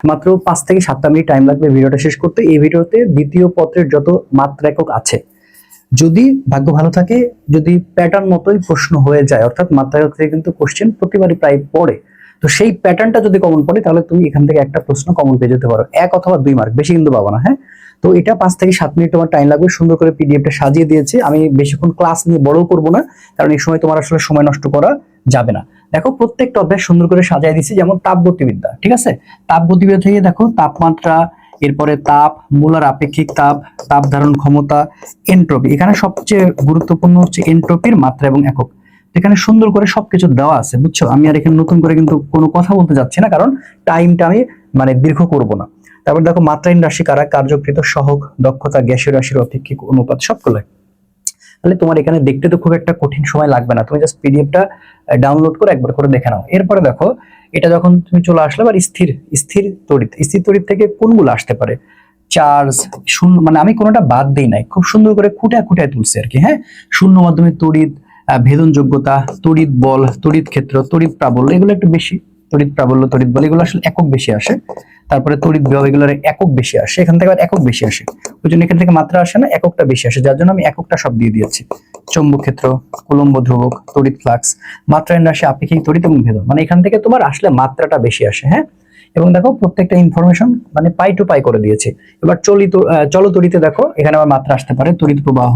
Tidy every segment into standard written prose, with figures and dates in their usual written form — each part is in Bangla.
মাত্র 5 থেকে 7টা মিনিট টাইম লাগবে ভিডিওটা শেষ করতে। এই ভিডিওতে দ্বিতীয় পত্রের যত মাত্রা একক আছে, যদি ভাগ্য ভালো থাকে, যদি প্যাটার্ন মতোই প্রশ্ন হয়ে যায়, অর্থাৎ মাত্রা একক থেকে কিন্তু কোশ্চেন প্রতিবারই প্রায় পড়ে, তো সেই প্যাটার্নটা যদি কমন পড়ে তাহলে তুমি এখান থেকে একটা প্রশ্ন কমন পেয়ে যেতে পারো, 1 অথবা 2 মার্ক, বেশি কিন্তু পাবো না। হ্যাঁ, তো এটা 5 থেকে 7 মিনিট তোমার টাইম লাগবে। সুন্দর করে পিডিএফটা সাজিয়ে দিয়েছি আমি, বেশিক্ষণ ক্লাস নিয়ে বড়ও করবো না, কারণ এই সময় তোমার আসলে সময় নষ্ট করা যাবে না। দেখো প্রত্যেকটা অধ্যায় সুন্দর করে সাজিয়ে দিয়েছি, যেমন তাপগতিবিদ্যা, ঠিক আছে, তাপগতিবিদ্যা থেকে দেখো তাপমাত্রা, এরপরে তাপ, মোলার আপেক্ষিক তাপ, তাপ ধারণ ক্ষমতা, এনট্রপি। এখানে সবচেয়ে গুরুত্বপূর্ণ হচ্ছে এনট্রপির মাত্রা এবং একক। এখানে সুন্দর করে সবকিছু দেওয়া আছে, বুঝছো? আমি আর এখানে নতুন করে কিন্তু কোনো কথা বলতে যাচ্ছি না, কারণ টাইমটা আমি দীর্ঘ করব না। তারপর দেখো মাত্রাহীন রাশি কারা, কার্যকৃত সহগ, দক্ষতা, গ্যাসীয় রাশির অপেক্ষিক অনুপাত, সবগুলো। তাহলে তোমার এখানে দেখতে তো খুব একটা কঠিন সময় লাগবে না, তুমি জাস্ট পিডিএফটা ডাউনলোড করে একবার করে দেখে নাও। এরপরে দেখো এটা যখন তুমি চলে আসলে, আর স্থির স্থির তড়িৎ, স্থির তড়িৎ থেকে কোনগুলো আসতে পারে, চার্জ, শূন্য, আমি কোনোটা বাদ দেই নাই, খুব সুন্দর করে খুঁটায় খুঁটায় তুলছি আর কি। হ্যাঁ, শূন্য মাধ্যমে তড়িৎ, ভেদন যোগ্যতা, তড়িৎ বল, তড়িৎ ক্ষেত্র, তড়িৎ প্রাবল্য, এগুলো একটু বেশি, তড়িৎ প্রাবল্য, তড়িৎ বল, এগুলো আসলে একক বেশি আসে। তারপরে তড়িৎ বিভব, এগুলোর একক বেশি আসে, এখান থেকে আবার একক বেশি আসে, ওই জন্য এখান থেকে মাত্রা আসে না, এককটা বেশি আসে, যার জন্য আমি এককটা সব দিয়ে দিয়েছি। চৌম্বক ক্ষেত্র, কুলম্ব ধ্রুবক, তড়িৎ ফ্লাক্স, মাত্রাহীন রাশি, আপেক্ষিক তড়িৎ এবং ভেদন, এখান থেকে তোমার আসলে মাত্রাটা বেশি আসে। হ্যাঁ, এবং দেখো প্রত্যেকটা ইনফরমেশন পাই টু পাই করে দিয়েছে। এবার চলতড়িতে দেখো এখানে আবার মাত্রা আসতে পারে, তড়িৎ প্রবাহ,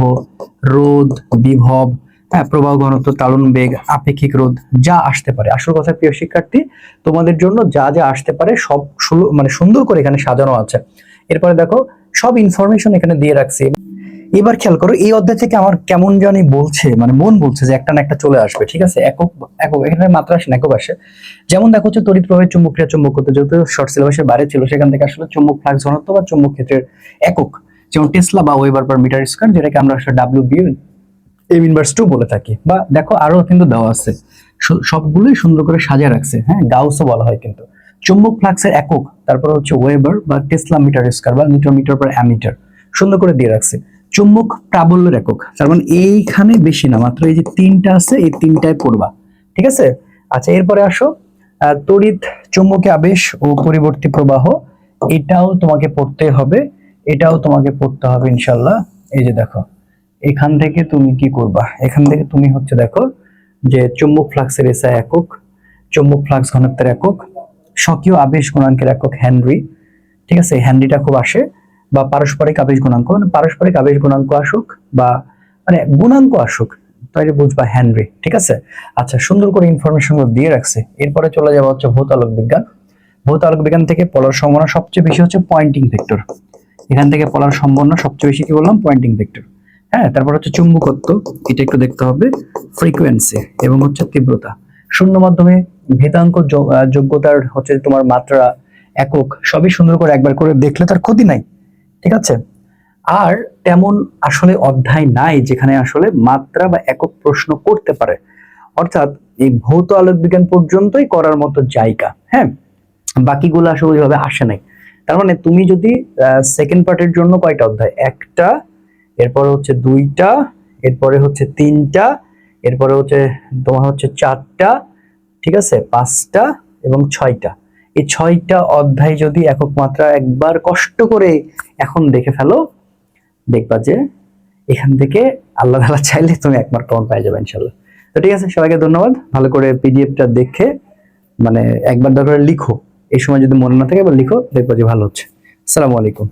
রোধ, বিভব, হ্যাঁ, প্রবাহ ঘনত্ব, তাড়ন বেগ, আপেক্ষিক রোধ, যা আসতে পারে। আসল কথা প্রিয় শিক্ষার্থী, তোমাদের জন্য যা যা আসতে পারে সব সুন্দর করে এখানে সাজানো আছে। এরপরে দেখো সব ইনফরমেশন এখানে দিয়ে রাখছি। এবার খেয়াল করো, এই অধ্যায় থেকে আমার কেমন জানি বলছে, মন বলছে যে একটা না একটা চলে আসবে, ঠিক আছে, একক একক, এখানে মাত্রা আসে না, একক আসে। যেমন দেখো হচ্ছে তড়িৎ প্রবাহের চুম্বকীয় চুম্বকত্ব, যেহেতু শর্ট সিলেবাসের বাইরে ছিল, সেখান থেকে আসলে চুম্বক ফ্লাক্স ঘনত্ব বা চুম্বক ক্ষেত্রের একক, যেমন টেসলা বা ওয়েবার পার মিটার স্কয়ার, যেটাকে আমরা আসলে ডব্লিউ এম ইনভার্স 2 বলে থাকি। বা দেখো আরো কিন্তু দেওয়া আছে, সবগুলোই সুন্দর করে সাজিয়ে রাখছে। হ্যাঁ, গাউসও বলা হয় কিন্তু চুম্বক ফ্লাক্সের একক, তারপর হচ্ছে ওয়েবার বা টেসলা মিটার স্কয়ার বা নিউটন মিটার পার অ্যামিটার, সুন্দর করে দিয়ে রাখছে। চুম্বক প্রাবল্যের একক, তার এইখানে বেশি না, মাত্র এই যে 3টা আছে, এই 3টায় পড়বা, ঠিক আছে। আচ্ছা, এরপরে আসো তড়িৎ চুম্বকীয় আবেশ ও পরিবর্তী প্রবাহ, এটাও তোমাকে পড়তে হবে, এটাও তোমাকে পড়তে হবে ইনশাল্লাহ। এই যে দেখো এখান থেকে তুমি কি করবা, এখান থেকে তুমি হচ্ছে দেখো যে চুম্বক ফ্লাক্সের এসআই একক, চুম্বক ফ্লাক্স ঘনত্বের একক, স্বকীয় আবেশ গুণাঙ্কের একক হেনরি, ঠিক আছে, হেনরিটা খুব আসে। বা পারস্পরিক আবেশ গুণাঙ্ক, পারস্পরিক আবেশ গুণাঙ্ক আসুক বা গুণাঙ্ক আসুক, তাই বুঝবা হেনরি, ঠিক আছে। আচ্ছা, সুন্দর করে ইনফরমেশন দিয়ে রাখছে। এরপরে চলে যাবো হচ্ছে ভৌত আলোক বিজ্ঞান। ভৌত আলোক বিজ্ঞান থেকে পলার সম্ভাবনা সবচেয়ে বেশি হচ্ছে পয়েন্টিং ভেক্টর, এখান থেকে পলার সম্ভাবনা সবচেয়ে বেশি কি বললাম, পয়েন্টিং ভেক্টর। হ্যাঁ, তারপর হচ্ছে চুম্বকত্ব, এটা একটু দেখতে হবে, ফ্রিকোয়েন্সি এবং হচ্ছে তীব্রতা। শূন্য মাধ্যমে ভেদাঙ্ক যোগ্যতার হচ্ছে তোমার মাত্রা, একক, সবই সুন্দর করে একবার করে দেখলে তার ক্ষতি নাই, ঠিক আছে। আর তেমন আসলে অধ্যায় নাই যেখানে আসলে মাত্রা বা একক প্রশ্ন করতে পারে, অর্থাৎ এই ভৌত আলোক বিজ্ঞান পর্যন্তই করার মতো জায়গা। হ্যাঁ, বাকিগুলো আসলে ওইভাবে আসে নাই। তার তুমি যদি সেকেন্ড পার্টের জন্য কয়টা অধ্যায়, একটা, এরপরে হচ্ছে 2টা, এরপরে হচ্ছে 3টা, এরপরে হচ্ছে তোমার হচ্ছে 4টা, ঠিক আছে, 5টা এবং 6টা। এই 6টা অধ্যায় যদি একক মাত্রা একবার কষ্ট করে এখন দেখে ফেলো, দেখবা যে এখান থেকে আল্লাহ তাআলা চাইলে তুমি 1 মার্ক কমন পেয়ে যাবে ইনশাআল্লাহ। তো ঠিক আছে, সবাইকে ধন্যবাদ। ভালো করে পিডিএফটা দেখে একবার দরকার লিখো, এই সময় যদি মনে না থাকে এবার লিখো, দেখবা যে ভালো হচ্ছে। আসসালামু আলাইকুম।